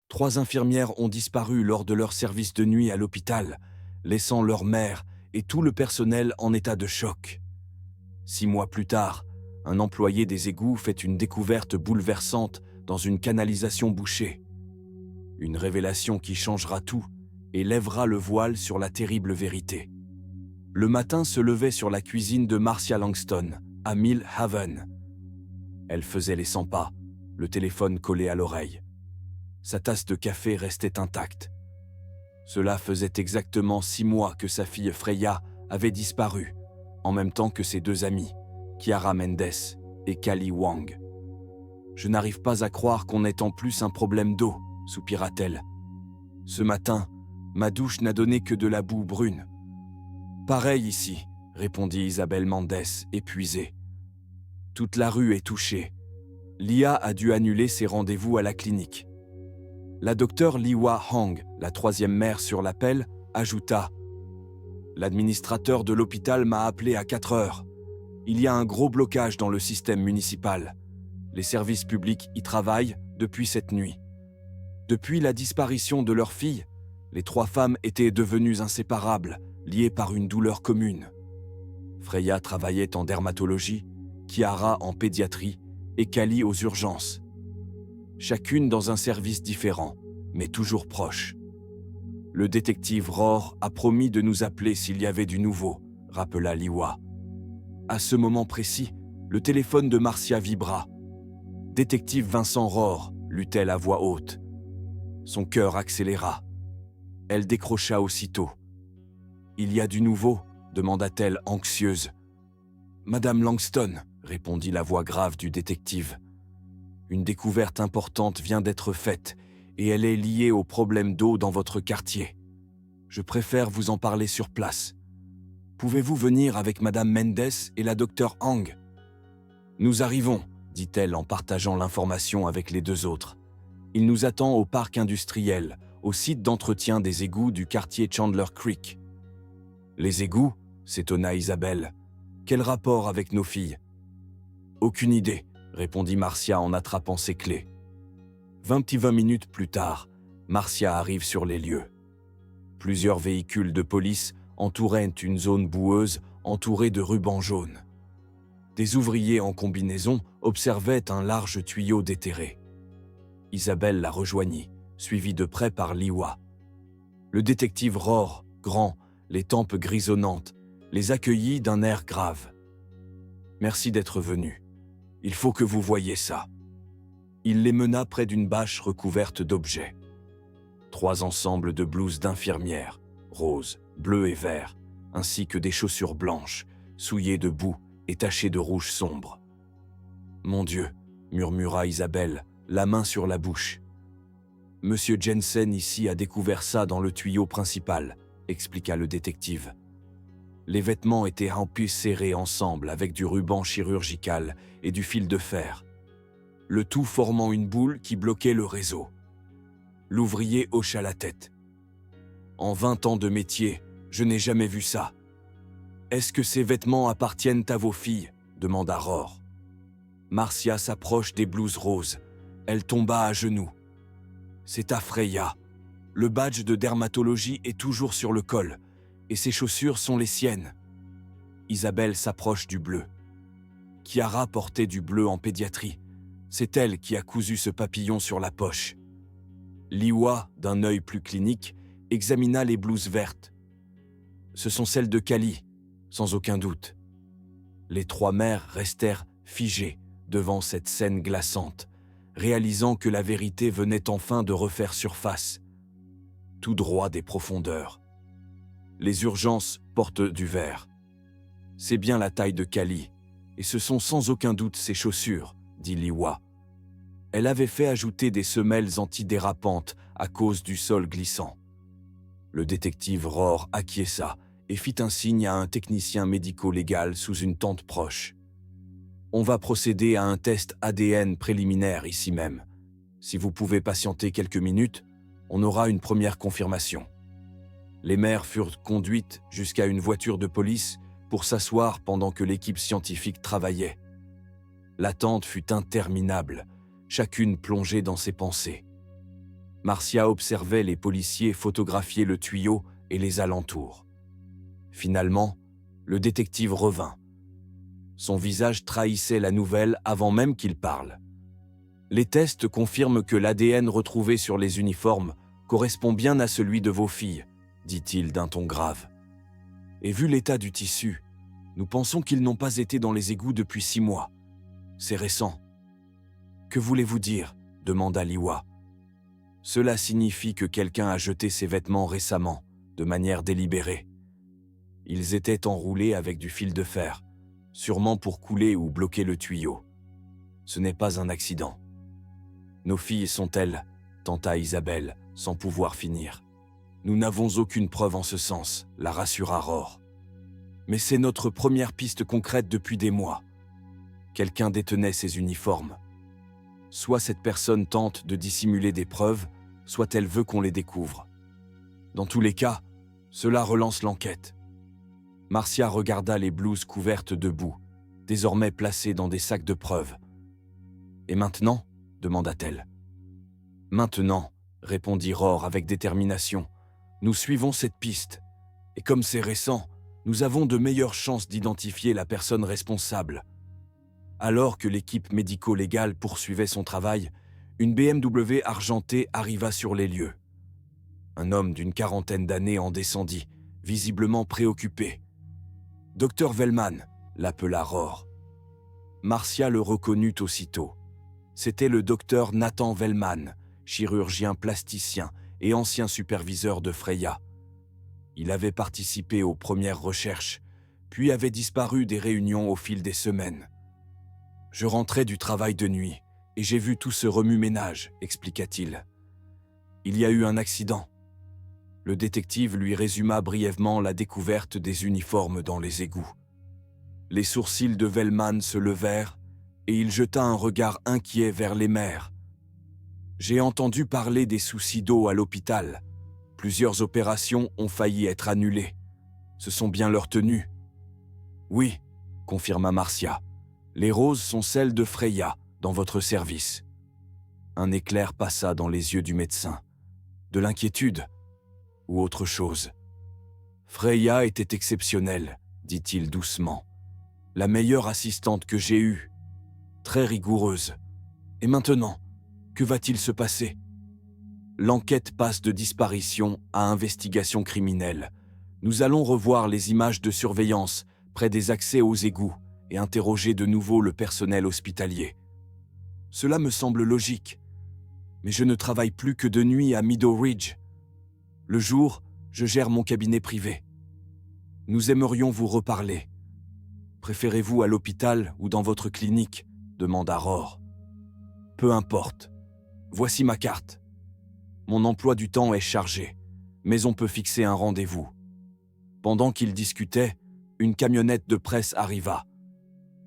3 infirmières ont disparu lors de leur service de nuit à l'hôpital, laissant leur mère et tout le personnel en état de choc. 6 mois plus tard, un employé des égouts fait une découverte bouleversante dans une canalisation bouchée. Une révélation qui changera tout et lèvera le voile sur la terrible vérité. Le matin se levait sur la cuisine de Marcia Langston, à Mill Haven. Elle faisait les 100 pas, le téléphone collé à l'oreille. Sa tasse de café restait intacte. Cela faisait exactement 6 mois que sa fille Freya avait disparu, en même temps que ses 2 amies, Kiara Mendes et Kali Wang. « Je n'arrive pas à croire qu'on ait en plus un problème d'eau, soupira-t-elle. Ce matin, ma douche n'a donné que de la boue brune. Pareil ici, répondit Isabelle Mendes, épuisée. Toute la rue est touchée. Lia a dû annuler ses rendez-vous à la clinique. La docteure Liwa Hong, la 3e mère sur l'appel, ajouta « L'administrateur de l'hôpital m'a appelé à 4 heures. Il y a un gros blocage dans le système municipal. Les services publics y travaillent depuis cette nuit. Depuis la disparition de leur fille, les 3 femmes étaient devenues inséparables, liées par une douleur commune. Freya travaillait en dermatologie, Kiara en pédiatrie et Kali aux urgences. Chacune dans un service différent, mais toujours proche. Le détective Rohr a promis de nous appeler s'il y avait du nouveau, rappela Liwa. À ce moment précis, le téléphone de Marcia vibra. Détective Vincent Rohr, lut-elle à voix haute. Son cœur accéléra. Elle décrocha aussitôt. Il y a du nouveau, demanda-t-elle anxieuse. Madame Langston, répondit la voix grave du détective. Une découverte importante vient d'être faite et elle est liée au problème d'eau dans votre quartier. Je préfère vous en parler sur place. Pouvez-vous venir avec Madame Mendes et la docteure Hang? Nous arrivons, dit-elle en partageant l'information avec les 2 autres. Il nous attend au parc industriel, au site d'entretien des égouts du quartier Chandler Creek. Les égouts? S'étonna Isabelle. Quel rapport avec nos filles? Aucune idée, répondit Marcia en attrapant ses clés. 20 minutes plus tard, Marcia arrive sur les lieux. Plusieurs véhicules de police entouraient une zone boueuse entourée de rubans jaunes. Des ouvriers en combinaison observaient un large tuyau déterré. Isabelle la rejoignit, suivie de près par Liwa. Le détective Rohr, grand, les tempes grisonnantes, les accueillit d'un air grave. « Merci d'être venu. Il faut que vous voyiez ça. » Il les mena près d'une bâche recouverte d'objets. 3 ensembles de blouses d'infirmières, roses, bleues et verts, ainsi que des chaussures blanches, souillées de boue et tachées de rouge sombre. « Mon Dieu, » murmura Isabelle, la main sur la bouche. « Monsieur Jensen ici a découvert ça dans le tuyau principal, » expliqua le détective. Les vêtements étaient remplis serrés ensemble avec du ruban chirurgical et du fil de fer, le tout formant une boule qui bloquait le réseau. L'ouvrier hocha la tête. « En 20 ans de métier, je n'ai jamais vu ça. »« Est-ce que ces vêtements appartiennent à vos filles ?» demanda Rohr. Marcia s'approche des blouses roses. Elle tomba à genoux. « C'est à Freya. Le badge de dermatologie est toujours sur le col, et ses chaussures sont les siennes. » Isabelle s'approche du bleu. Kiara portait du bleu en pédiatrie. C'est elle qui a cousu ce papillon sur la poche. Liwa, d'un œil plus clinique, examina les blouses vertes. Ce sont celles de Kali, sans aucun doute. Les 3 mères restèrent figées devant cette scène glaçante, réalisant que la vérité venait enfin de refaire surface, tout droit des profondeurs. Les urgences portent du vert. C'est bien la taille de Kali, et ce sont sans aucun doute ses chaussures, dit Liwa. Elle avait fait ajouter des semelles antidérapantes à cause du sol glissant. Le détective Rohr acquiesça et fit un signe à un technicien médico-légal sous une tente proche. On va procéder à un test ADN préliminaire ici même. Si vous pouvez patienter quelques minutes, on aura une première confirmation. Les mères furent conduites jusqu'à une voiture de police pour s'asseoir pendant que l'équipe scientifique travaillait. L'attente fut interminable, chacune plongée dans ses pensées. Marcia observait les policiers photographier le tuyau et les alentours. Finalement, le détective revint. Son visage trahissait la nouvelle avant même qu'il parle. Les tests confirment que l'ADN retrouvé sur les uniformes correspond bien à celui de vos filles, dit-il d'un ton grave. Et vu l'état du tissu, nous pensons qu'ils n'ont pas été dans les égouts depuis 6 mois. C'est récent. Que voulez-vous dire ? Demanda Liwa. Cela signifie que quelqu'un a jeté ses vêtements récemment, de manière délibérée. Ils étaient enroulés avec du fil de fer, sûrement pour couler ou bloquer le tuyau. Ce n'est pas un accident. Nos filles sont-elles ? Tenta Isabelle, sans pouvoir finir. Nous n'avons aucune preuve en ce sens, la rassura Rohr. Mais c'est notre première piste concrète depuis des mois. Quelqu'un détenait ces uniformes. Soit cette personne tente de dissimuler des preuves, soit elle veut qu'on les découvre. Dans tous les cas, cela relance l'enquête. Marcia regarda les blouses couvertes de boue, désormais placées dans des sacs de preuves. « Et maintenant ?» demanda-t-elle. « Maintenant », répondit Rohr avec détermination, « nous suivons cette piste. Et comme c'est récent, nous avons de meilleures chances d'identifier la personne responsable. » Alors que l'équipe médico-légale poursuivait son travail, une BMW argentée arriva sur les lieux. Un homme d'une 40aine d'années en descendit, visiblement préoccupé. « Docteur Vellman » l'appela Rohr. Marcia le reconnut aussitôt. C'était le docteur Nathan Vellman, chirurgien plasticien et ancien superviseur de Freya. Il avait participé aux premières recherches, puis avait disparu des réunions au fil des semaines. « Je rentrais du travail de nuit et j'ai vu tout ce remue-ménage, expliqua-t-il. Il y a eu un accident. » Le détective lui résuma brièvement la découverte des uniformes dans les égouts. Les sourcils de Vellman se levèrent et il jeta un regard inquiet vers les mères. « J'ai entendu parler des soucis d'eau à l'hôpital. Plusieurs opérations ont failli être annulées. Ce sont bien leurs tenues. »« Oui, » confirma Marcia. « Les roses sont celles de Freya, dans votre service. » Un éclair passa dans les yeux du médecin. De l'inquiétude ou autre chose. « Freya était exceptionnelle, » dit-il doucement. « La meilleure assistante que j'ai eue. Très rigoureuse. Et maintenant, que va-t-il se passer ? L'enquête passe de disparition à investigation criminelle. Nous allons revoir les images de surveillance près des accès aux égouts et interroger de nouveau le personnel hospitalier. Cela me semble logique. Mais je ne travaille plus que de nuit à Meadow Ridge. Le jour, je gère mon cabinet privé. Nous aimerions vous reparler. Préférez-vous à l'hôpital ou dans votre clinique ? Demanda Rohr. Peu importe. Voici ma carte. Mon emploi du temps est chargé, mais on peut fixer un rendez-vous. Pendant qu'ils discutaient, une camionnette de presse arriva.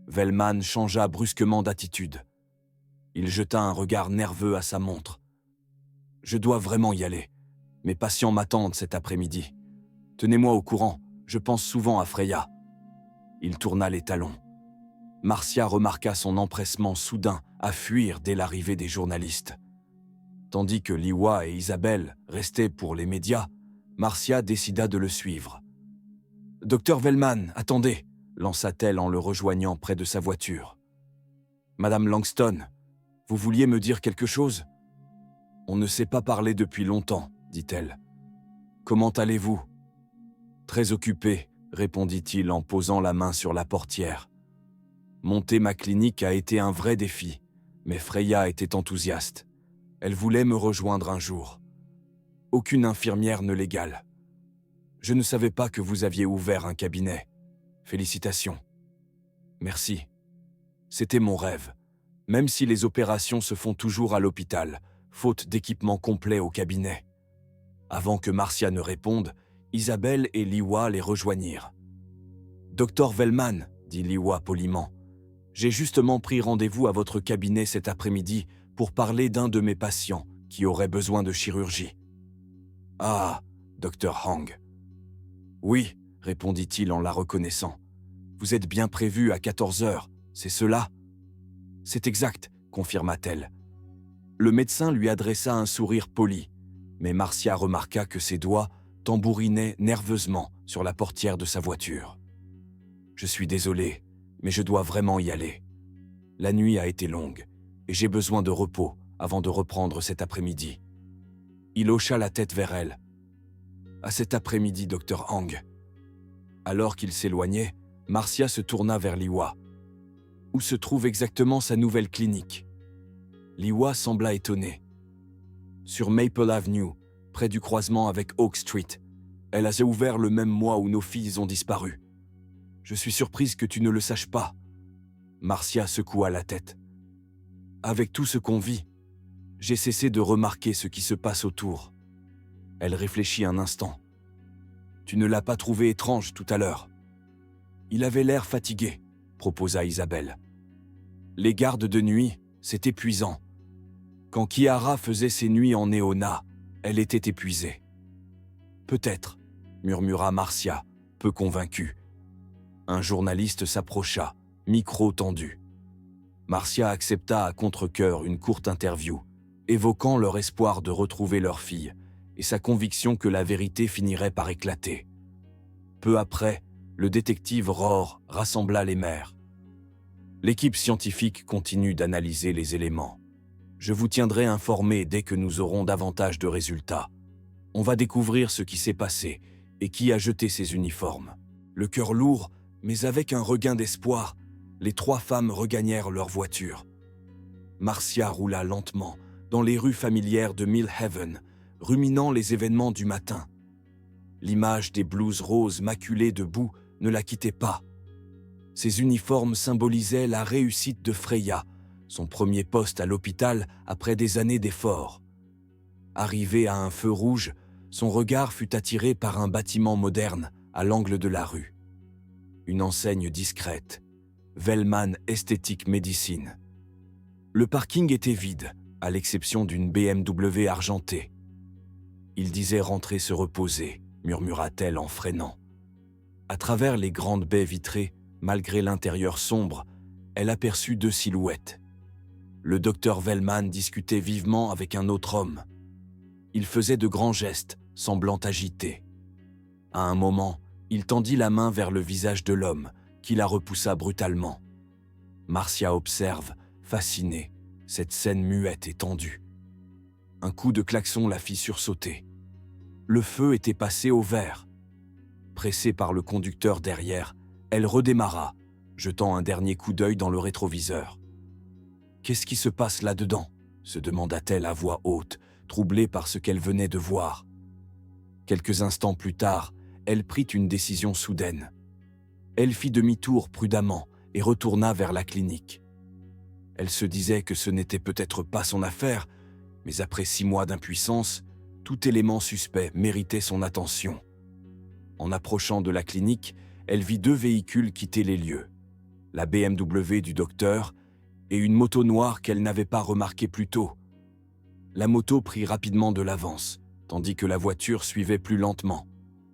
Vellman changea brusquement d'attitude. Il jeta un regard nerveux à sa montre. « Je dois vraiment y aller. Mes patients m'attendent cet après-midi. Tenez-moi au courant, je pense souvent à Freya. » Il tourna les talons. Marcia remarqua son empressement soudain à fuir dès l'arrivée des journalistes. Tandis que Liwa et Isabelle restaient pour les médias, Marcia décida de le suivre. « Docteur Vellman, attendez !» lança-t-elle en le rejoignant près de sa voiture. « Madame Langston, vous vouliez me dire quelque chose ? On ne s'est pas parlé depuis longtemps, dit-elle. Comment allez-vous ? Très occupé, répondit-il en posant la main sur la portière. Monter ma clinique a été un vrai défi, mais Freya était enthousiaste. Elle voulait me rejoindre un jour. Aucune infirmière ne l'égale. Je ne savais pas que vous aviez ouvert un cabinet. Félicitations. Merci. C'était mon rêve, même si les opérations se font toujours à l'hôpital, faute d'équipement complet au cabinet. Avant que Marcia ne réponde, Isabelle et Liwa les rejoignirent. « Docteur Vellman, » dit Liwa poliment, « j'ai justement pris rendez-vous à votre cabinet cet après-midi pour parler d'un de mes patients qui aurait besoin de chirurgie. »« Ah, docteur Hang. »« Oui, » répondit-il en la reconnaissant. « Vous êtes bien prévu à 14 heures, c'est cela ?»« C'est exact, » confirma-t-elle. Le médecin lui adressa un sourire poli mais Marcia remarqua que ses doigts tambourinaient nerveusement sur la portière de sa voiture. « Je suis désolé, mais je dois vraiment y aller. La nuit a été longue, et j'ai besoin de repos avant de reprendre cet après-midi. » Il hocha la tête vers elle. « À cet après-midi, Dr. Hang. » Alors qu'il s'éloignait, Marcia se tourna vers Liwa. « Où se trouve exactement sa nouvelle clinique ?» Liwa sembla étonné. « Sur Maple Avenue, près du croisement avec Oak Street. Elle a ouvert le même mois où nos filles ont disparu. Je suis surprise que tu ne le saches pas. » Marcia secoua la tête. « Avec tout ce qu'on vit, j'ai cessé de remarquer ce qui se passe autour. » Elle réfléchit un instant. « Tu ne l'as pas trouvé étrange tout à l'heure ?» Il avait l'air fatigué, proposa Isabelle. Les gardes de nuit, c'est épuisant. Quand Kiara faisait ses nuits en néonat, elle était épuisée. Peut-être, murmura Marcia, peu convaincue. Un journaliste s'approcha, micro tendu. Marcia accepta à contre-cœur une courte interview, évoquant leur espoir de retrouver leur fille et sa conviction que la vérité finirait par éclater. Peu après, le détective Rohr rassembla les mères. L'équipe scientifique continue d'analyser les éléments. Je vous tiendrai informé dès que nous aurons davantage de résultats. On va découvrir ce qui s'est passé et qui a jeté ces uniformes. Le cœur lourd, mais avec un regain d'espoir, les trois femmes regagnèrent leur voiture. Marcia roula lentement dans les rues familières de Mill Haven, ruminant les événements du matin. L'image des blouses roses maculées de boue ne la quittait pas. Ces uniformes symbolisaient la réussite de Freya, son premier poste à l'hôpital après des années d'efforts. Arrivée à un feu rouge, son regard fut attiré par un bâtiment moderne à l'angle de la rue. Une enseigne discrète, Wellman Aesthetic Medicine. Le parking était vide, à l'exception d'une BMW argentée. Il disait rentrer se reposer, murmura-t-elle en freinant. À travers les grandes baies vitrées, malgré l'intérieur sombre, elle aperçut deux silhouettes. Le docteur Wellman discutait vivement avec un autre homme. Il faisait de grands gestes, semblant agité. À un moment, il tendit la main vers le visage de l'homme, qui la repoussa brutalement. Marcia observe, fascinée, cette scène muette et tendue. Un coup de klaxon la fit sursauter. Le feu était passé au vert. Pressée par le conducteur derrière, elle redémarra, jetant un dernier coup d'œil dans le rétroviseur. « Qu'est-ce qui se passe là-dedans » se demanda-t-elle à voix haute, troublée par ce qu'elle venait de voir. Quelques instants plus tard, elle prit une décision soudaine. Elle fit demi-tour prudemment et retourna vers la clinique. Elle se disait que ce n'était peut-être pas son affaire, mais après 6 mois d'impuissance, tout élément suspect méritait son attention. En approchant de la clinique, elle vit 2 véhicules quitter les lieux. La BMW du docteur et une moto noire qu'elle n'avait pas remarquée plus tôt. La moto prit rapidement de l'avance, tandis que la voiture suivait plus lentement.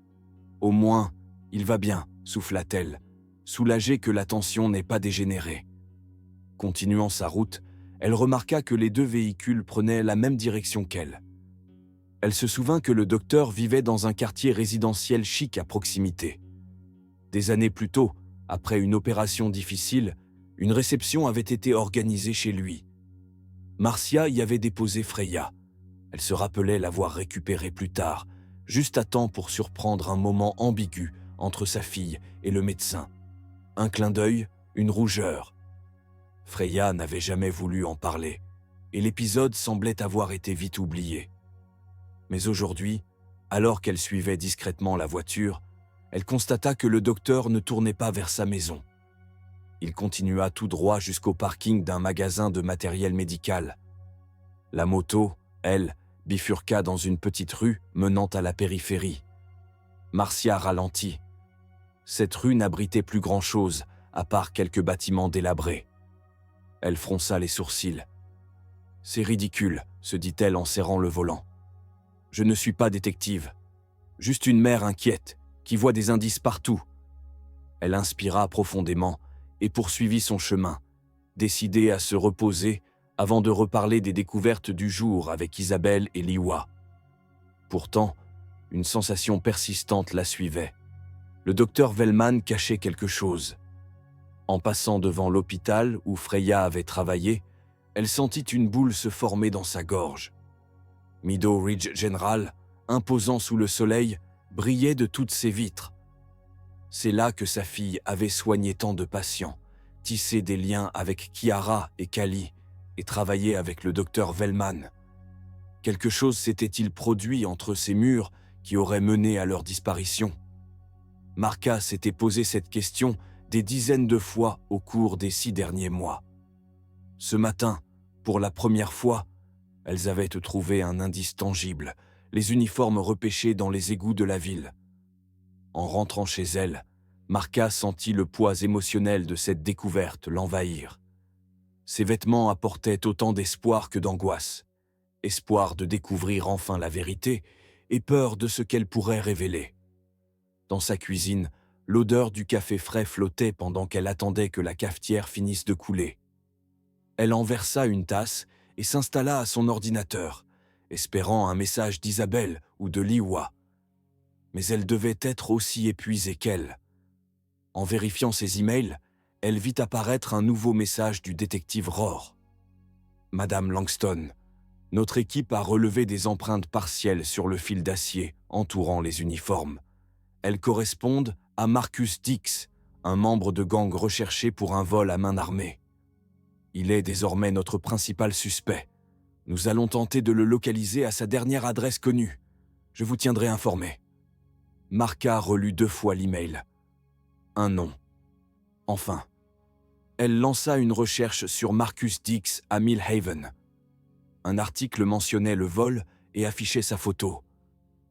« Au moins, il va bien », souffla-t-elle, soulagée que la tension n'ait pas dégénéré. Continuant sa route, elle remarqua que les 2 véhicules prenaient la même direction qu'elle. Elle se souvint que le docteur vivait dans un quartier résidentiel chic à proximité. Des années plus tôt, après une opération difficile, une réception avait été organisée chez lui. Marcia y avait déposé Freya. Elle se rappelait l'avoir récupérée plus tard, juste à temps pour surprendre un moment ambigu entre sa fille et le médecin. Un clin d'œil, une rougeur. Freya n'avait jamais voulu en parler, et l'épisode semblait avoir été vite oublié. Mais aujourd'hui, alors qu'elle suivait discrètement la voiture, elle constata que le docteur ne tournait pas vers sa maison. Il continua tout droit jusqu'au parking d'un magasin de matériel médical. La moto, elle, bifurqua dans une petite rue menant à la périphérie. Marcia ralentit. Cette rue n'abritait plus grand-chose, à part quelques bâtiments délabrés. Elle fronça les sourcils. « C'est ridicule », se dit-elle en serrant le volant. « Je ne suis pas détective. Juste une mère inquiète, qui voit des indices partout. » Elle inspira profondément et poursuivit son chemin, décidée à se reposer avant de reparler des découvertes du jour avec Isabelle et Liwa. Pourtant, une sensation persistante la suivait. Le docteur Wellman cachait quelque chose. En passant devant l'hôpital où Freya avait travaillé, elle sentit une boule se former dans sa gorge. Meadow Ridge General, imposant sous le soleil, brillait de toutes ses vitres. C'est là que sa fille avait soigné tant de patients, tissé des liens avec Kiara et Callie, et travaillé avec le docteur Wellman. Quelque chose s'était-il produit entre ces murs qui aurait mené à leur disparition? Marca s'était posé cette question des dizaines de fois au cours des 6 derniers mois. Ce matin, pour la première fois, elles avaient trouvé un indice tangible, les uniformes repêchés dans les égouts de la ville. En rentrant chez elle, Marca sentit le poids émotionnel de cette découverte l'envahir. Ses vêtements apportaient autant d'espoir que d'angoisse. Espoir de découvrir enfin la vérité et peur de ce qu'elle pourrait révéler. Dans sa cuisine, l'odeur du café frais flottait pendant qu'elle attendait que la cafetière finisse de couler. Elle en versa une tasse et s'installa à son ordinateur, espérant un message d'Isabelle ou de Liwa. Mais elle devait être aussi épuisée qu'elle. En vérifiant ses emails, elle vit apparaître un nouveau message du détective Rohr. « Madame Langston, notre équipe a relevé des empreintes partielles sur le fil d'acier entourant les uniformes. Elles correspondent à Marcus Dix, un membre de gang recherché pour un vol à main armée. Il est désormais notre principal suspect. Nous allons tenter de le localiser à sa dernière adresse connue. Je vous tiendrai informé. » Marca relut 2 fois l'email. Un nom. Enfin. Elle lança une recherche sur Marcus Dix à Millhaven. Un article mentionnait le vol et affichait sa photo.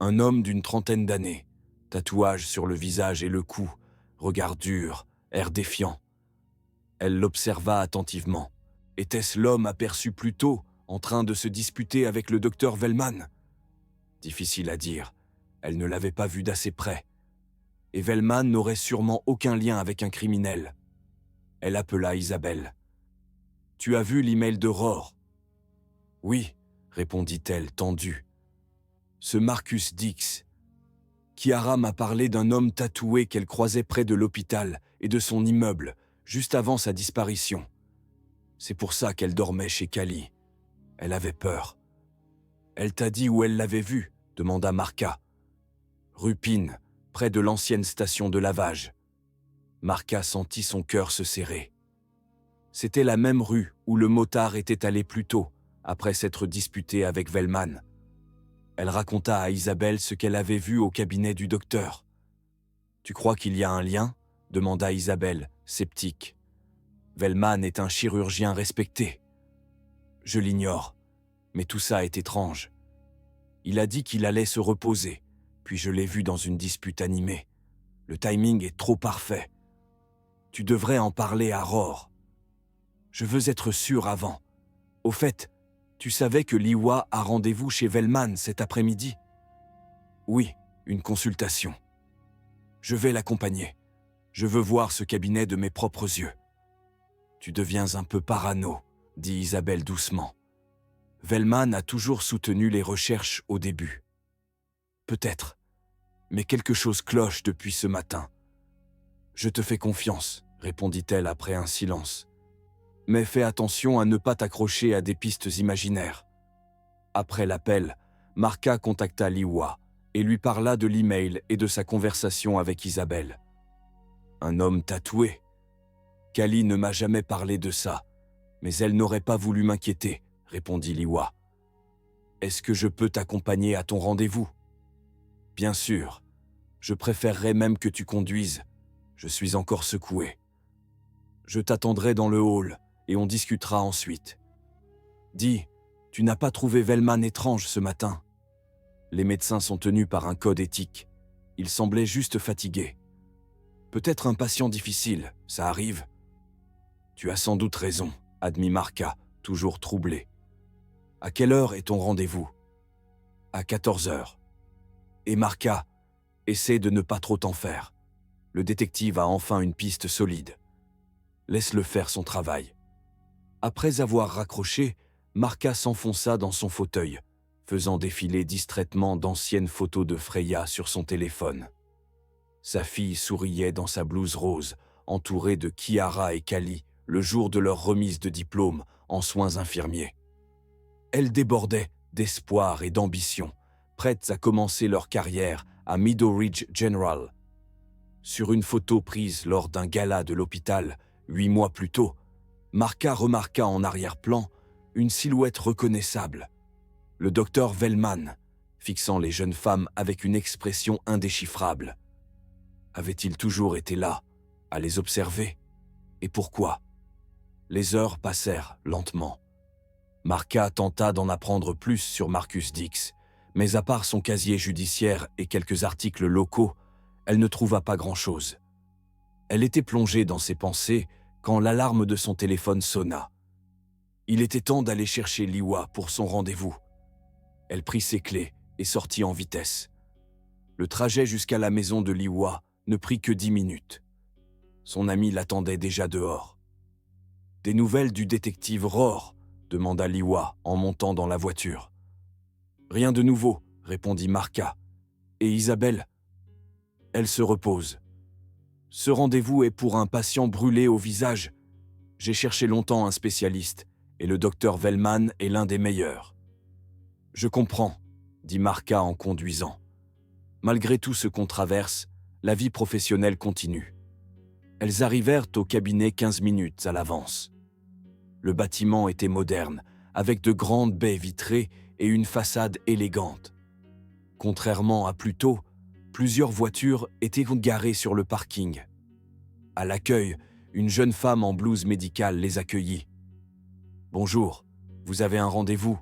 Un homme d'une trentaine d'années, tatouage sur le visage et le cou, regard dur, air défiant. Elle l'observa attentivement. Était-ce l'homme aperçu plus tôt, en train de se disputer avec le docteur Wellman? Difficile à dire, elle ne l'avait pas vu d'assez près. Et Wellman n'aurait sûrement aucun lien avec un criminel. Elle appela Isabelle. « Tu as vu l'email de Rohr ?»« Oui, » répondit-elle, tendue. « Ce Marcus Dix. Kiara m'a parlé d'un homme tatoué qu'elle croisait près de l'hôpital et de son immeuble, juste avant sa disparition. C'est pour ça qu'elle dormait chez Callie. Elle avait peur. »« Elle t'a dit où elle l'avait vu ?» demanda Marca. « Rue Pine, près de l'ancienne station de lavage. » Marca sentit son cœur se serrer. C'était la même rue où le motard était allé plus tôt, après s'être disputé avec Wellman. Elle raconta à Isabelle ce qu'elle avait vu au cabinet du docteur. « Tu crois qu'il y a un lien ?» demanda Isabelle, sceptique. « Wellman est un chirurgien respecté. »« Je l'ignore, mais tout ça est étrange. Il a dit qu'il allait se reposer, puis je l'ai vu dans une dispute animée. Le timing est trop parfait. Tu devrais en parler à Rohr. Je veux être sûr avant. Au fait, tu savais que Liwa a rendez-vous chez Wellman cet après-midi ? » ?»« Oui, une consultation. Je vais l'accompagner. Je veux voir ce cabinet de mes propres yeux. »« Tu deviens un peu parano, » dit Isabelle doucement. « Wellman a toujours soutenu les recherches au début. Peut-être, mais quelque chose cloche depuis ce matin. »« Je te fais confiance, » répondit-elle après un silence. « Mais fais attention à ne pas t'accrocher à des pistes imaginaires. » Après l'appel, Marca contacta Liwa et lui parla de l'email et de sa conversation avec Isabelle. « Un homme tatoué. Callie ne m'a jamais parlé de ça, mais elle n'aurait pas voulu m'inquiéter, » répondit Liwa. « Est-ce que je peux t'accompagner à ton rendez-vous ? » ?»« Bien sûr. Je préférerais même que tu conduises. Je suis encore secoué. Je t'attendrai dans le hall et on discutera ensuite. Dis, tu n'as pas trouvé Wellman étrange ce matin ? Les médecins sont tenus par un code éthique. Il semblait juste fatigué. Peut-être un patient difficile, ça arrive. Tu as sans doute raison, admit Marca, toujours troublé. À quelle heure est ton rendez-vous ? À 14 heures. Et Marca, essaie de ne pas trop t'en faire. Le détective a enfin une piste solide. Laisse-le faire son travail. Après avoir raccroché, Marca s'enfonça dans son fauteuil, faisant défiler distraitement d'anciennes photos de Freya sur son téléphone. Sa fille souriait dans sa blouse rose, entourée de Kiara et Kali, le jour de leur remise de diplôme en soins infirmiers. Elles débordaient d'espoir et d'ambition, prêtes à commencer leur carrière à Meadow Ridge General. Sur une photo prise lors d'un gala de l'hôpital, 8 mois plus tôt, Marka remarqua en arrière-plan une silhouette reconnaissable. Le docteur Velman, fixant les jeunes femmes avec une expression indéchiffrable. Avait-il toujours été là, à les observer? Et pourquoi? Les heures passèrent lentement. Marka tenta d'en apprendre plus sur Marcus Dix, mais à part son casier judiciaire et quelques articles locaux, elle ne trouva pas grand-chose. Elle était plongée dans ses pensées quand l'alarme de son téléphone sonna. Il était temps d'aller chercher Liwa pour son rendez-vous. Elle prit ses clés et sortit en vitesse. Le trajet jusqu'à la maison de Liwa ne prit que 10 minutes. Son ami l'attendait déjà dehors. « Des nouvelles du détective Rohr ?» demanda Liwa en montant dans la voiture. « Rien de nouveau » répondit Marka. « Et Isabelle ?» Elle se repose. « Ce rendez-vous est pour un patient brûlé au visage. J'ai cherché longtemps un spécialiste, et le docteur Velman est l'un des meilleurs. »« Je comprends » dit Marka en conduisant. Malgré tout ce qu'on traverse, la vie professionnelle continue. Elles arrivèrent au cabinet 15 minutes à l'avance. Le bâtiment était moderne, avec de grandes baies vitrées et une façade élégante. Contrairement à plus tôt, plusieurs voitures étaient garées sur le parking. À l'accueil, une jeune femme en blouse médicale les accueillit. « Bonjour, vous avez un rendez-vous ?»«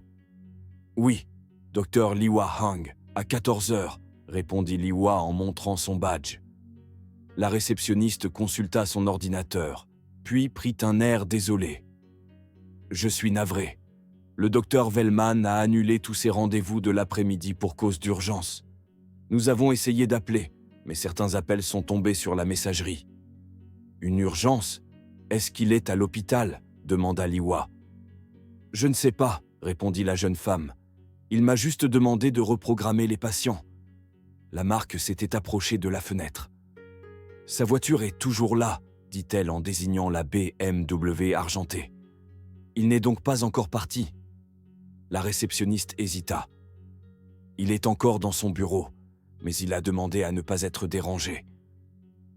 Oui, docteur Liwa Hang, à 14 heures, » répondit Liwa en montrant son badge. La réceptionniste consulta son ordinateur, puis prit un air désolé. « Je suis navré. Le docteur Velman a annulé tous ses rendez-vous de l'après-midi pour cause d'urgence. Nous avons essayé d'appeler, mais certains appels sont tombés sur la messagerie. »« Une urgence? Est-ce qu'il est à l'hôpital ?» demanda Liwa. « Je ne sais pas, » répondit la jeune femme. « Il m'a juste demandé de reprogrammer les patients. » La marque s'était approchée de la fenêtre. « Sa voiture est toujours là, » dit-elle en désignant la BMW argentée. « Il n'est donc pas encore parti. » La réceptionniste hésita. « Il est encore dans son bureau, mais il a demandé à ne pas être dérangé. »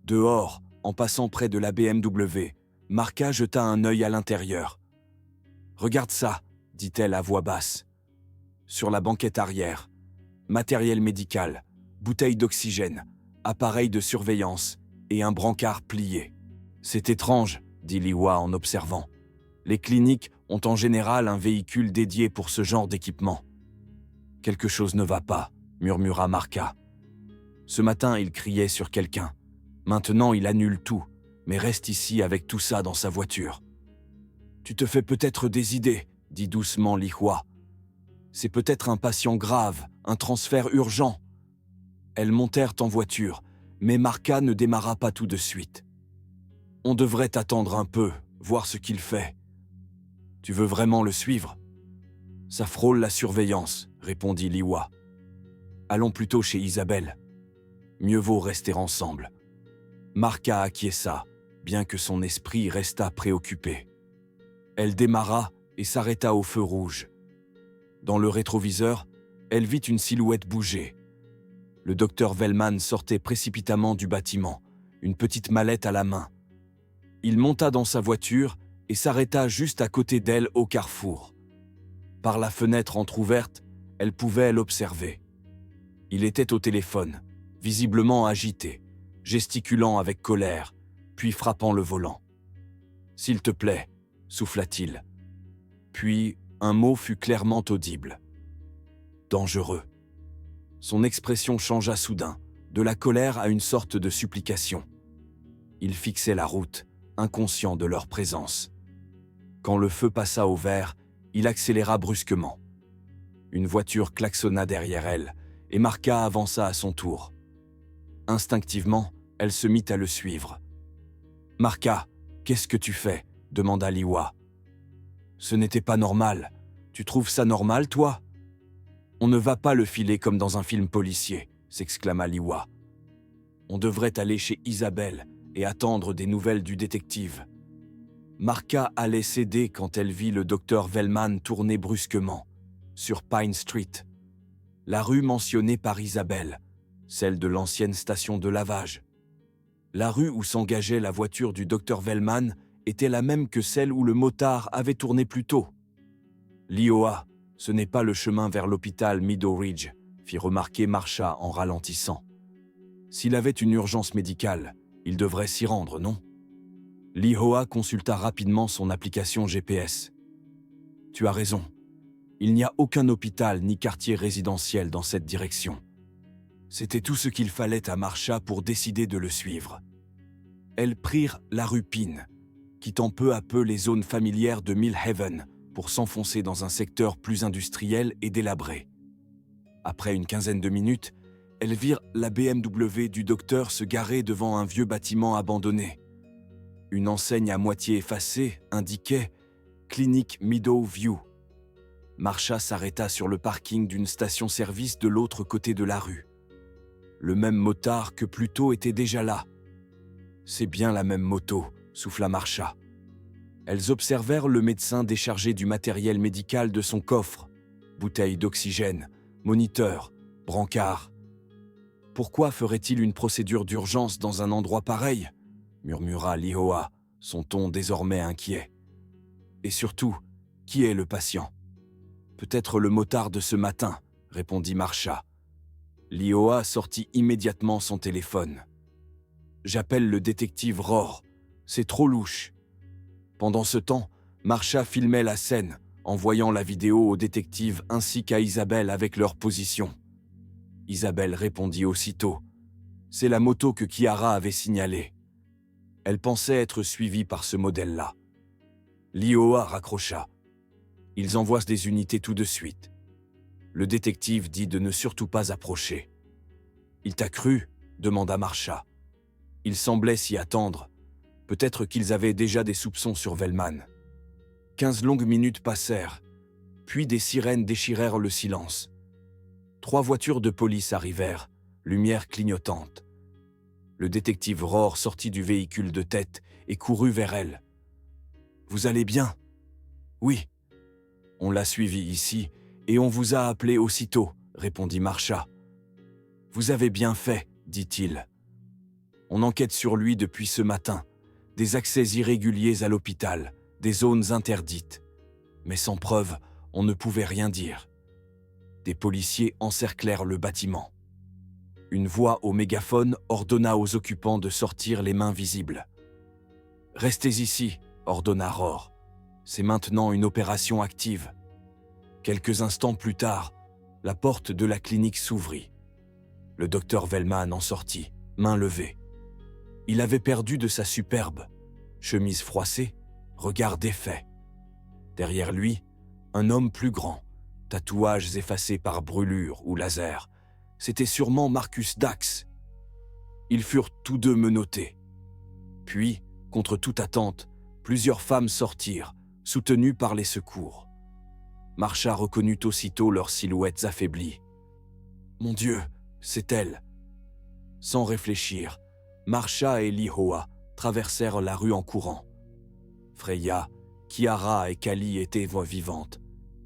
Dehors, en passant près de la BMW, Marka jeta un œil à l'intérieur. « Regarde ça, » dit-elle à voix basse. Sur la banquette arrière, matériel médical, bouteille d'oxygène, appareil de surveillance et un brancard plié. « C'est étrange, » dit Liwa en observant. « Les cliniques ont en général un véhicule dédié pour ce genre d'équipement. »« Quelque chose ne va pas, » murmura Marka. Ce matin, il criait sur quelqu'un. Maintenant, il annule tout, mais reste ici avec tout ça dans sa voiture. « Tu te fais peut-être des idées, » dit doucement Liwa. « C'est peut-être un patient grave, un transfert urgent. » Elles montèrent en voiture, mais Marka ne démarra pas tout de suite. « On devrait attendre un peu, voir ce qu'il fait. »« Tu veux vraiment le suivre ?»« Ça frôle la surveillance, » répondit Liwa. « Allons plutôt chez Isabelle. Mieux vaut rester ensemble. » Marka acquiesça, bien que son esprit restât préoccupé. Elle démarra et s'arrêta au feu rouge. Dans le rétroviseur, elle vit une silhouette bouger. Le docteur Velman sortait précipitamment du bâtiment, une petite mallette à la main. Il monta dans sa voiture et s'arrêta juste à côté d'elle au carrefour. Par la fenêtre entr'ouverte, elle pouvait l'observer. Il était au téléphone, visiblement agité, gesticulant avec colère, puis frappant le volant. « S'il te plaît » souffla-t-il. Puis un mot fut clairement audible. « Dangereux ». Son expression changea soudain, de la colère à une sorte de supplication. Il fixait la route, inconscient de leur présence. Quand le feu passa au vert, il accéléra brusquement. Une voiture klaxonna derrière elle, et Marka avança à son tour. Instinctivement, elle se mit à le suivre. « Marka, qu'est-ce que tu fais ?» demanda Liwa. « Ce n'était pas normal. Tu trouves ça normal, toi ?» On ne va pas le filer comme dans un film policier, s'exclama Liwa. On devrait aller chez Isabelle et attendre des nouvelles du détective. Marca allait céder quand elle vit le docteur Vellman tourner brusquement, sur Pine Street, la rue mentionnée par Isabelle, celle de l'ancienne station de lavage. La rue où s'engageait la voiture du docteur Vellman était la même que celle où le motard avait tourné plus tôt. « Lioa, ce n'est pas le chemin vers l'hôpital Meadow Ridge », fit remarquer Marcia en ralentissant. « S'il avait une urgence médicale, il devrait s'y rendre, non ?» Lihoa consulta rapidement son application GPS. « Tu as raison. Il n'y a aucun hôpital ni quartier résidentiel dans cette direction. » C'était tout ce qu'il fallait à Marcia pour décider de le suivre. Elles prirent la rue Pine, quittant peu à peu les zones familières de Mill Haven pour s'enfoncer dans un secteur plus industriel et délabré. Après une quinzaine de minutes, elles virent la BMW du docteur se garer devant un vieux bâtiment abandonné. Une enseigne à moitié effacée indiquait « Clinique Meadow View ». Marcia s'arrêta sur le parking d'une station-service de l'autre côté de la rue. Le même motard que plus tôt était déjà là. « C'est bien la même moto », souffla Marcia. Elles observèrent le médecin décharger du matériel médical de son coffre, bouteilles d'oxygène, moniteur, brancard. « Pourquoi ferait-il une procédure d'urgence dans un endroit pareil ?» murmura Lihoa, son ton désormais inquiet. « Et surtout, qui est le patient ?»« Peut-être le motard de ce matin, » répondit Marcia. Lihoa sortit immédiatement son téléphone. « J'appelle le détective Rohr, c'est trop louche. » Pendant ce temps, Marcia filmait la scène, envoyant la vidéo au détective ainsi qu'à Isabelle avec leur position. Isabelle répondit aussitôt. C'est la moto que Chiara avait signalée. Elle pensait être suivie par ce modèle-là. Lihoa raccrocha. Ils envoient des unités tout de suite. Le détective dit de ne surtout pas approcher. Il t'a cru ? Demanda Marcia. Il semblait s'y attendre. Peut-être qu'ils avaient déjà des soupçons sur Vellman. 15 longues minutes passèrent, puis des sirènes déchirèrent le silence. 3 voitures de police arrivèrent, lumière clignotante. Le détective Rohr sortit du véhicule de tête et courut vers elle. « Vous allez bien ?»« Oui. »« On l'a suivi ici et on vous a appelé aussitôt, » répondit Marcia. « Vous avez bien fait, » dit-il. « On enquête sur lui depuis ce matin. Des accès irréguliers à l'hôpital, des zones interdites. Mais sans preuve, on ne pouvait rien dire. » Des policiers encerclèrent le bâtiment. Une voix au mégaphone ordonna aux occupants de sortir les mains visibles. « Restez ici, » ordonna Rohr. « C'est maintenant une opération active. » Quelques instants plus tard, la porte de la clinique s'ouvrit. Le docteur Vellman en sortit, main levée. Il avait perdu de sa superbe, chemise froissée, regard défait. Derrière lui, un homme plus grand, tatouages effacés par brûlure ou laser. C'était sûrement Marcus Dax. Ils furent tous deux menottés. Puis, contre toute attente, plusieurs femmes sortirent, soutenues par les secours. Marcia reconnut aussitôt leurs silhouettes affaiblies. « Mon Dieu, c'est elle !» Sans réfléchir, Marcia et Lihoa traversèrent la rue en courant. Freya, Chiara et Kali étaient voix vivantes,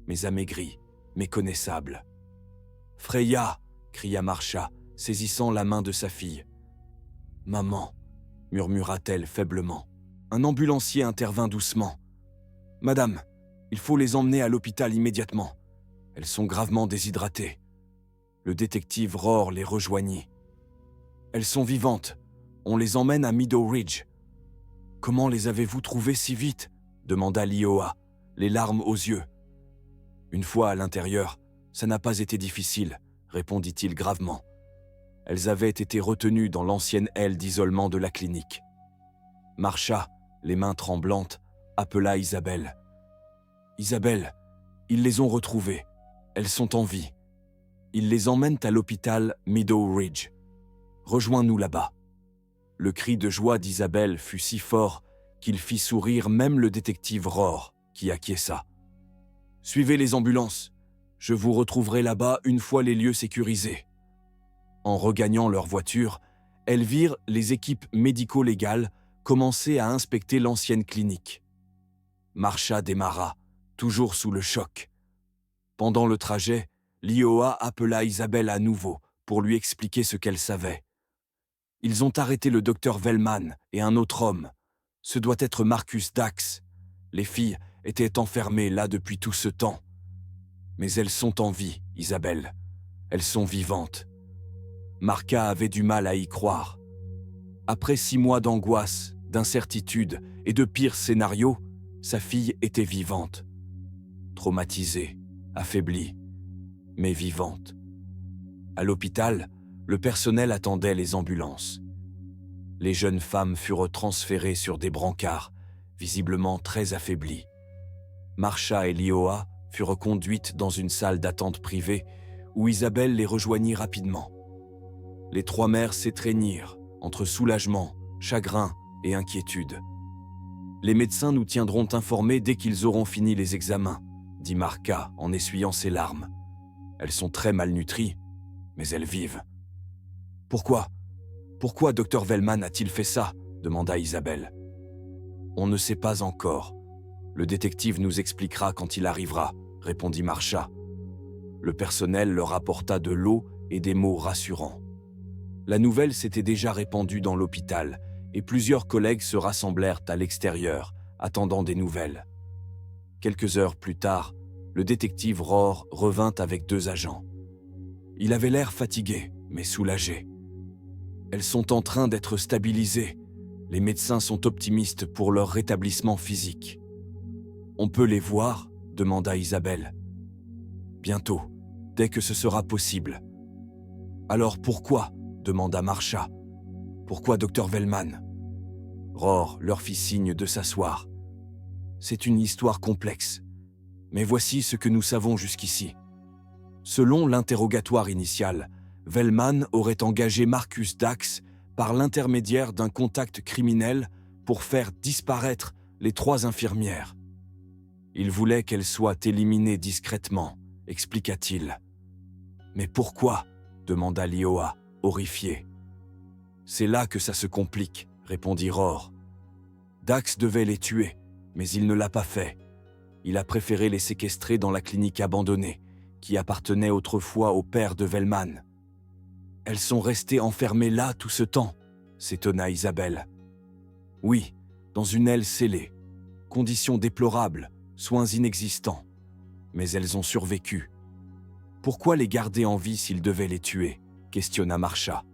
mais amaigries, méconnaissables. « Freya !» cria Marcia, saisissant la main de sa fille. « Maman !» murmura-t-elle faiblement. Un ambulancier intervint doucement. « Madame, il faut les emmener à l'hôpital immédiatement. Elles sont gravement déshydratées. » Le détective Rohr les rejoignit. « Elles sont vivantes. On les emmène à Meadow Ridge. »« Comment les avez-vous trouvées si vite ?» demanda Lihoa, les larmes aux yeux. « Une fois à l'intérieur, ça n'a pas été difficile, » répondit-il gravement. Elles avaient été retenues dans l'ancienne aile d'isolement de la clinique. Marcia, les mains tremblantes, appela Isabelle. « Isabelle, ils les ont retrouvées. Elles sont en vie. Ils les emmènent à l'hôpital Meadow Ridge. Rejoins-nous là-bas. » Le cri de joie d'Isabelle fut si fort qu'il fit sourire même le détective Rohr, qui acquiesça. « Suivez les ambulances. Je vous retrouverai là-bas une fois les lieux sécurisés. » En regagnant leur voiture, elles virent les équipes médico-légales commencer à inspecter l'ancienne clinique. Marsha démarra, toujours sous le choc. Pendant le trajet, Lioa appela Isabelle à nouveau pour lui expliquer ce qu'elle savait. Ils ont arrêté le docteur Velman et un autre homme. Ce doit être Marcus Dax. Les filles étaient enfermées là depuis tout ce temps. Mais elles sont en vie, Isabelle. Elles sont vivantes. Marca avait du mal à y croire. Après 6 mois d'angoisse, d'incertitude et de pires scénarios, sa fille était vivante. Traumatisée, affaiblie, mais vivante. À l'hôpital, le personnel attendait les ambulances. Les jeunes femmes furent transférées sur des brancards, visiblement très affaiblies. Marsha et Lioa furent conduites dans une salle d'attente privée où Isabelle les rejoignit rapidement. Les 3 mères s'étreignirent entre soulagement, chagrin et inquiétude. « Les médecins nous tiendront informés dès qu'ils auront fini les examens, » dit Marca en essuyant ses larmes. « Elles sont très malnutries, mais elles vivent. »« Pourquoi Dr Velman a-t-il fait ça ?» demanda Isabelle. « On ne sait pas encore. Le détective nous expliquera quand il arrivera, » répondit Marsha. Le personnel leur apporta de l'eau et des mots rassurants. La nouvelle s'était déjà répandue dans l'hôpital et plusieurs collègues se rassemblèrent à l'extérieur, attendant des nouvelles. Quelques heures plus tard, le détective Rohr revint avec 2 agents. Il avait l'air fatigué, mais soulagé. « Elles sont en train d'être stabilisées. Les médecins sont optimistes pour leur rétablissement physique. »« On peut les voir ?» demanda Isabelle. « Bientôt, dès que ce sera possible. »« Alors pourquoi ?» demanda Marsha. « Pourquoi Dr Velman ?» Rohr leur fit signe de s'asseoir. « C'est une histoire complexe, mais voici ce que nous savons jusqu'ici. Selon l'interrogatoire initial, Velman aurait engagé Marcus Dax par l'intermédiaire d'un contact criminel pour faire disparaître les 3 infirmières. Il voulait qu'elles soient éliminées discrètement, expliqua-t-il. « Mais pourquoi ?» demanda Lioa, horrifié. « C'est là que ça se complique, » répondit Rohr. « Dax devait les tuer, mais il ne l'a pas fait. Il a préféré les séquestrer dans la clinique abandonnée, qui appartenait autrefois au père de Velman. »« Elles sont restées enfermées là tout ce temps ?» s'étonna Isabelle. « Oui, dans une aile scellée. Conditions déplorables, soins inexistants. Mais elles ont survécu. Pourquoi les garder en vie s'ils devaient les tuer ?» questionna Marsha.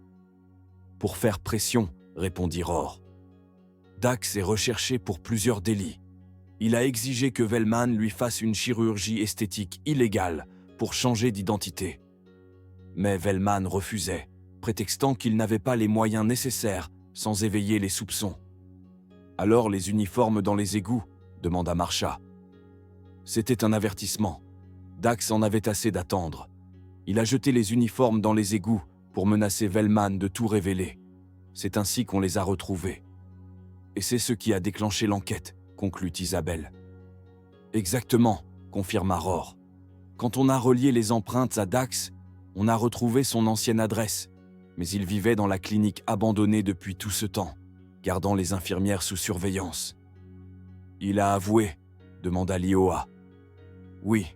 « Pour faire pression, » répondit Rohr. « Dax est recherché pour plusieurs délits. Il a exigé que Velman lui fasse une chirurgie esthétique illégale pour changer d'identité. Mais Velman refusait, prétextant qu'il n'avait pas les moyens nécessaires sans éveiller les soupçons. « Alors les uniformes dans les égouts ?» demanda Marsha. C'était un avertissement. Dax en avait assez d'attendre. Il a jeté les uniformes dans les égouts pour menacer Velman de tout révéler. C'est ainsi qu'on les a retrouvés. Et c'est ce qui a déclenché l'enquête, conclut Isabelle. Exactement, confirma Rohr. Quand on a relié les empreintes à Dax, on a retrouvé son ancienne adresse, mais il vivait dans la clinique abandonnée depuis tout ce temps, gardant les infirmières sous surveillance. Il a avoué, demanda Lioa. Oui,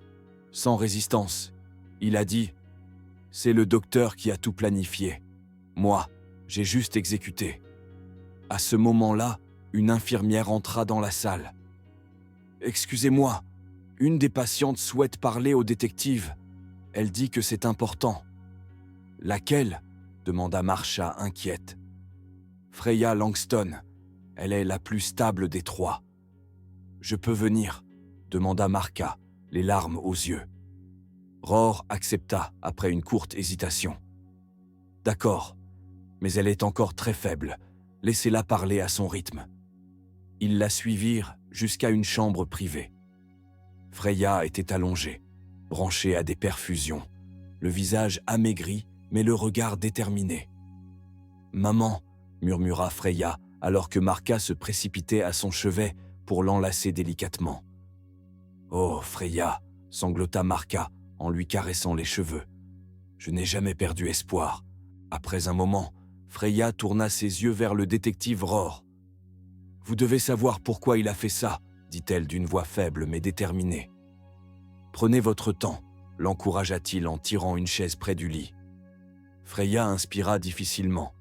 sans résistance. Il a dit « C'est le docteur qui a tout planifié. Moi, j'ai juste exécuté. » À ce moment-là, une infirmière entra dans la salle. « Excusez-moi, une des patientes souhaite parler au détective. Elle dit que c'est important. »« Laquelle ?» demanda Marsha inquiète. « Freya Langston. Elle est la plus stable des 3. »« Je peux venir ?» demanda Marca, les larmes aux yeux. Rohr accepta après une courte hésitation. « D'accord, mais elle est encore très faible. Laissez-la parler à son rythme. » Ils la suivirent jusqu'à une chambre privée. Freya était allongée, branchée à des perfusions, le visage amaigri mais le regard déterminé. « Maman !» murmura Freya alors que Marca se précipitait à son chevet pour l'enlacer délicatement. « Oh, Freya !» sanglota Marca en lui caressant les cheveux. « Je n'ai jamais perdu espoir. » Après un moment, Freya tourna ses yeux vers le détective Rohr. « Vous devez savoir pourquoi il a fait ça, » dit-elle d'une voix faible mais déterminée. « Prenez votre temps, » l'encouragea-t-il en tirant une chaise près du lit. Freya inspira difficilement.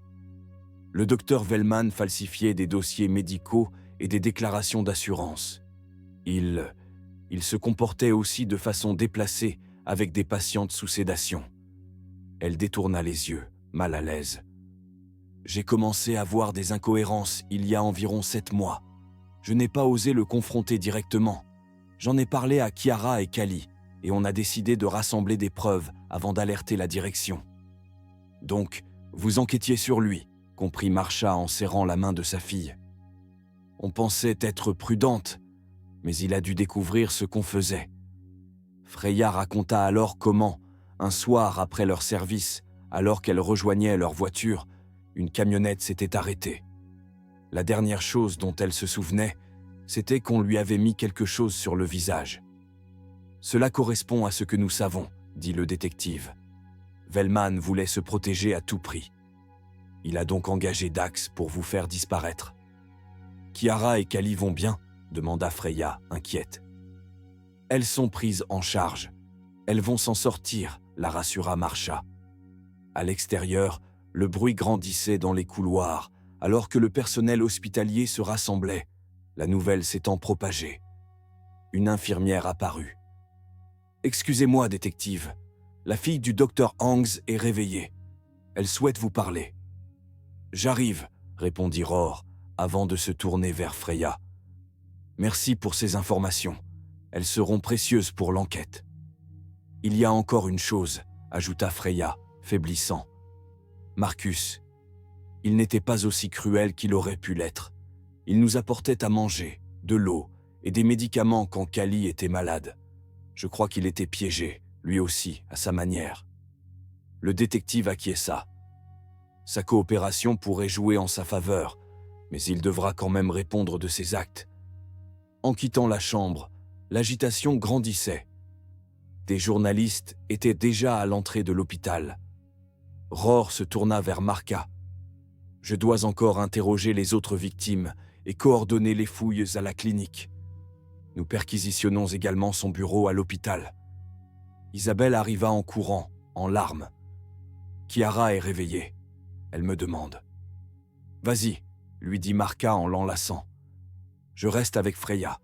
Le docteur Vellman falsifiait des dossiers médicaux et des déclarations d'assurance. Il se comportait aussi de façon déplacée avec des patientes sous sédation. Elle détourna les yeux, mal à l'aise. « J'ai commencé à voir des incohérences il y a environ 7 mois. Je n'ai pas osé le confronter directement. J'en ai parlé à Chiara et Cally, et on a décidé de rassembler des preuves avant d'alerter la direction. » « Donc, vous enquêtiez sur lui », comprit Marcia en serrant la main de sa fille. « On pensait être prudente, mais il a dû découvrir ce qu'on faisait. » Freya raconta alors comment, un soir après leur service, alors qu'elle rejoignait leur voiture, une camionnette s'était arrêtée. La dernière chose dont elle se souvenait, c'était qu'on lui avait mis quelque chose sur le visage. « Cela correspond à ce que nous savons, » dit le détective. Vellman voulait se protéger à tout prix. Il a donc engagé Dax pour vous faire disparaître. « Chiara et Cally vont bien ?» demanda Freya, inquiète. « Elles sont prises en charge. Elles vont s'en sortir », la rassura Marcia. À l'extérieur, le bruit grandissait dans les couloirs, alors que le personnel hospitalier se rassemblait, la nouvelle s'étant propagée. Une infirmière apparut. « Excusez-moi, détective. La fille du docteur Hangs est réveillée. Elle souhaite vous parler. »« J'arrive, » répondit Rohr, avant de se tourner vers Freya. « Merci pour ces informations. Elles seront précieuses pour l'enquête. »« Il y a encore une chose, » ajouta Freya, faiblissant. « Marcus. Il n'était pas aussi cruel qu'il aurait pu l'être. Il nous apportait à manger, de l'eau et des médicaments quand Cally était malade. Je crois qu'il était piégé, lui aussi, à sa manière. » Le détective acquiesça. Sa coopération pourrait jouer en sa faveur, mais il devra quand même répondre de ses actes. En quittant la chambre, l'agitation grandissait. Des journalistes étaient déjà à l'entrée de l'hôpital. Rohr se tourna vers Marca. « Je dois encore interroger les autres victimes et coordonner les fouilles à la clinique. Nous perquisitionnons également son bureau à l'hôpital. » Isabelle arriva en courant, en larmes. « Chiara est réveillée. Elle me demande. »« Vas-y, » lui dit Marca en l'enlaçant. « Je reste avec Freya. »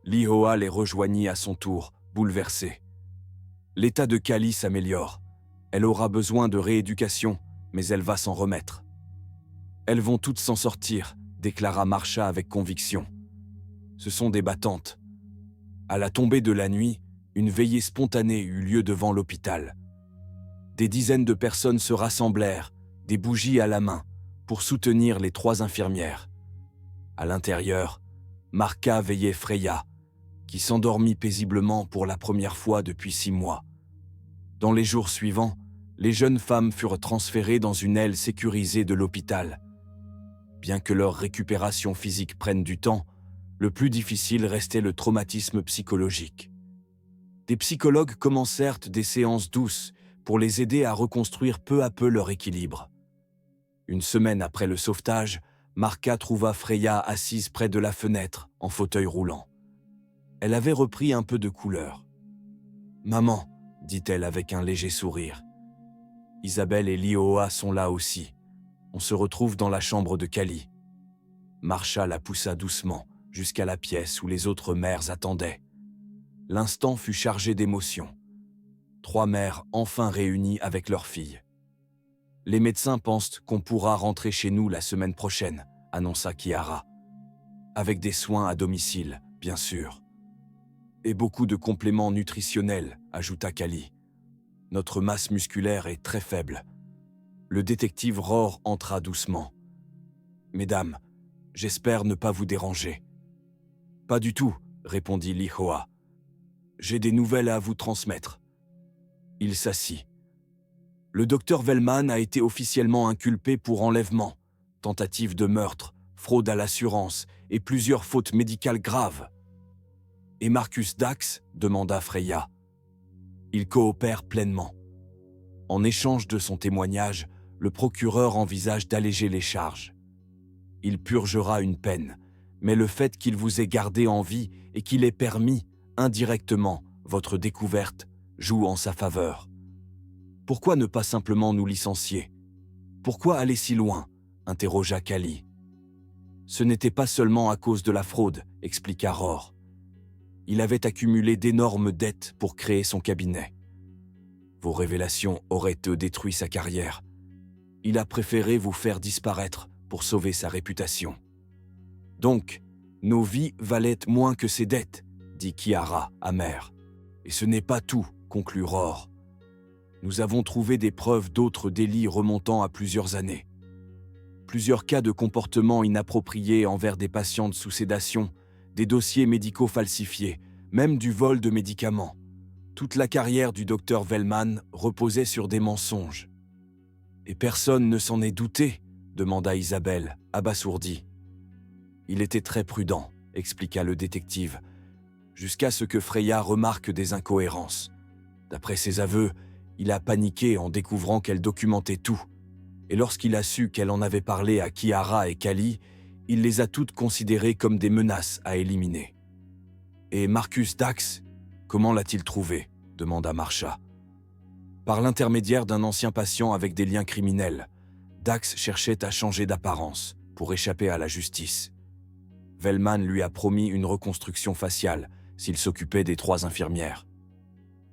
Lihoa les rejoignit à son tour, bouleversée. L'état de Cally s'améliore. Elle aura besoin de rééducation, mais elle va s'en remettre. « Elles vont toutes s'en sortir, » déclara Marcia avec conviction. « Ce sont des battantes. » À la tombée de la nuit, une veillée spontanée eut lieu devant l'hôpital. Des dizaines de personnes se rassemblèrent, des bougies à la main, pour soutenir les 3 infirmières. À l'intérieur, Marca veillait Freya, qui s'endormit paisiblement pour la première fois depuis 6 mois. Dans les jours suivants, les jeunes femmes furent transférées dans une aile sécurisée de l'hôpital. Bien que leur récupération physique prenne du temps, le plus difficile restait le traumatisme psychologique. Des psychologues commencèrent des séances douces pour les aider à reconstruire peu à peu leur équilibre. Une semaine après le sauvetage, Marca trouva Freya assise près de la fenêtre, en fauteuil roulant. Elle avait repris un peu de couleur. « Maman, » dit-elle avec un léger sourire. « Isabelle et Lihoa sont là aussi. On se retrouve dans la chambre de Cally. » Marcia la poussa doucement jusqu'à la pièce où les autres mères attendaient. L'instant fut chargé d'émotions. 3 mères enfin réunies avec leurs filles. « Les médecins pensent qu'on pourra rentrer chez nous la semaine prochaine, » annonça Chiara. « Avec des soins à domicile, bien sûr. »« Et beaucoup de compléments nutritionnels, » ajouta Cally. « Notre masse musculaire est très faible. » Le détective Rohr entra doucement. « Mesdames, j'espère ne pas vous déranger. »« Pas du tout, » répondit Lihoa. « J'ai des nouvelles à vous transmettre. » Il s'assit. « Le docteur Vellman a été officiellement inculpé pour enlèvement, tentative de meurtre, fraude à l'assurance et plusieurs fautes médicales graves. »« Et Marcus Dax ?» demanda Freya. « Il coopère pleinement. En échange de son témoignage, le procureur envisage d'alléger les charges. Il purgera une peine, mais le fait qu'il vous ait gardé en vie et qu'il ait permis, indirectement, votre découverte, joue en sa faveur. Pourquoi ne pas simplement nous licencier? Pourquoi aller si loin? Interrogea Kali. Ce n'était pas seulement à cause de la fraude, expliqua Rohr. Il avait accumulé d'énormes dettes pour créer son cabinet. Vos révélations auraient détruit sa carrière. Il a préféré vous faire disparaître pour sauver sa réputation. Donc, nos vies valaient moins que ses dettes, dit Kiara, amère. Et ce n'est pas tout, conclut Rohr. Nous avons trouvé des preuves d'autres délits remontant à plusieurs années. Plusieurs cas de comportement inapproprié envers des patientes sous sédation, des dossiers médicaux falsifiés, même du vol de médicaments. Toute la carrière du docteur Velman reposait sur des mensonges. Et personne ne s'en est douté, demanda Isabelle, abasourdie. Il était très prudent, expliqua le détective, jusqu'à ce que Freya remarque des incohérences. D'après ses aveux, il a paniqué en découvrant qu'elle documentait tout. Et lorsqu'il a su qu'elle en avait parlé à Kiara et Kali, il les a toutes considérées comme des menaces à éliminer. Et Marcus Dax, comment l'a-t-il trouvé? Demanda Marcia. Par l'intermédiaire d'un ancien patient avec des liens criminels, Dax cherchait à changer d'apparence pour échapper à la justice. Velman lui a promis une reconstruction faciale s'il s'occupait des 3 infirmières.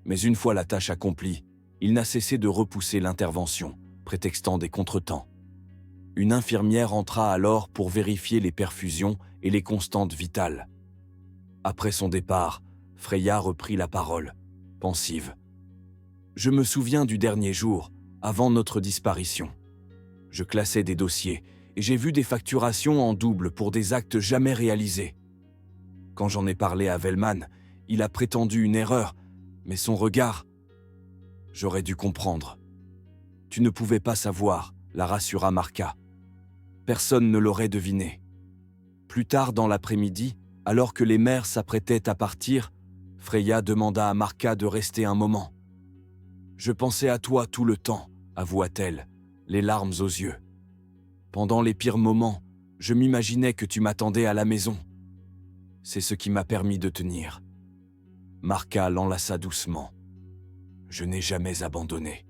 Mais une fois la tâche accomplie, il n'a cessé de repousser l'intervention, prétextant des contretemps. Une infirmière entra alors pour vérifier les perfusions et les constantes vitales. Après son départ, Freya reprit la parole, pensive. « Je me souviens du dernier jour, avant notre disparition. Je classais des dossiers et j'ai vu des facturations en double pour des actes jamais réalisés. Quand j'en ai parlé à Velman, il a prétendu une erreur, mais son regard... J'aurais dû comprendre. Tu ne pouvais pas savoir, la rassura Marca. Personne ne l'aurait deviné. Plus tard dans l'après-midi, alors que les mères s'apprêtaient à partir, Freya demanda à Marca de rester un moment. « Je pensais à toi tout le temps, avoua-t-elle, les larmes aux yeux. Pendant les pires moments, je m'imaginais que tu m'attendais à la maison. C'est ce qui m'a permis de tenir. » Marca l'enlaça doucement. « Je n'ai jamais abandonné,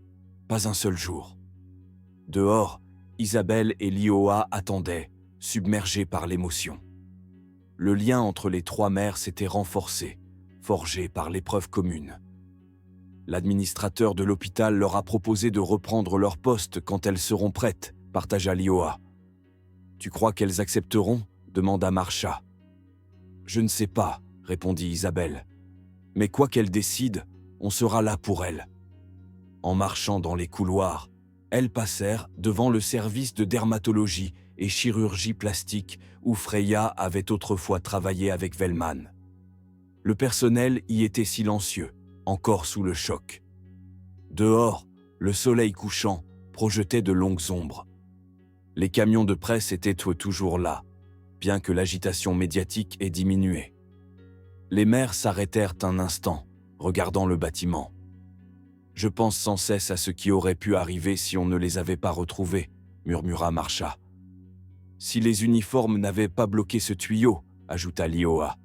pas un seul jour. » Dehors, Isabelle et Lioa attendaient, submergés par l'émotion. Le lien entre les 3 mères s'était renforcé, forgé par l'épreuve commune. L'administrateur de l'hôpital leur a proposé de reprendre leur poste quand elles seront prêtes, partagea Lioa. « Tu crois qu'elles accepteront » demanda Marcia. « Je ne sais pas, » répondit Isabelle. « Mais quoi qu'elles décident, on sera là pour elles. » En marchant dans les couloirs, elles passèrent devant le service de dermatologie et chirurgie plastique où Freya avait autrefois travaillé avec Velman. Le personnel y était silencieux, encore sous le choc. Dehors, le soleil couchant projetait de longues ombres. Les camions de presse étaient toujours là, bien que l'agitation médiatique ait diminué. Les mères s'arrêtèrent un instant, regardant le bâtiment. « Je pense sans cesse à ce qui aurait pu arriver si on ne les avait pas retrouvés, » murmura Marcia. « Si les uniformes n'avaient pas bloqué ce tuyau, » ajouta Lioa.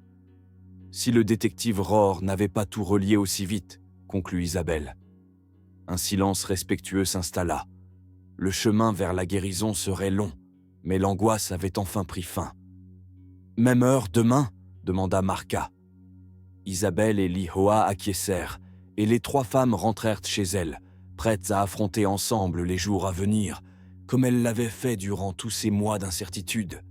« Si le détective Rohr n'avait pas tout relié aussi vite, » conclut Isabelle. Un silence respectueux s'installa. Le chemin vers la guérison serait long, mais l'angoisse avait enfin pris fin. « Même heure demain » demanda Marca. Isabelle et Lioa acquiescèrent, et les 3 femmes rentrèrent chez elles, prêtes à affronter ensemble les jours à venir, comme elles l'avaient fait durant tous ces mois d'incertitude.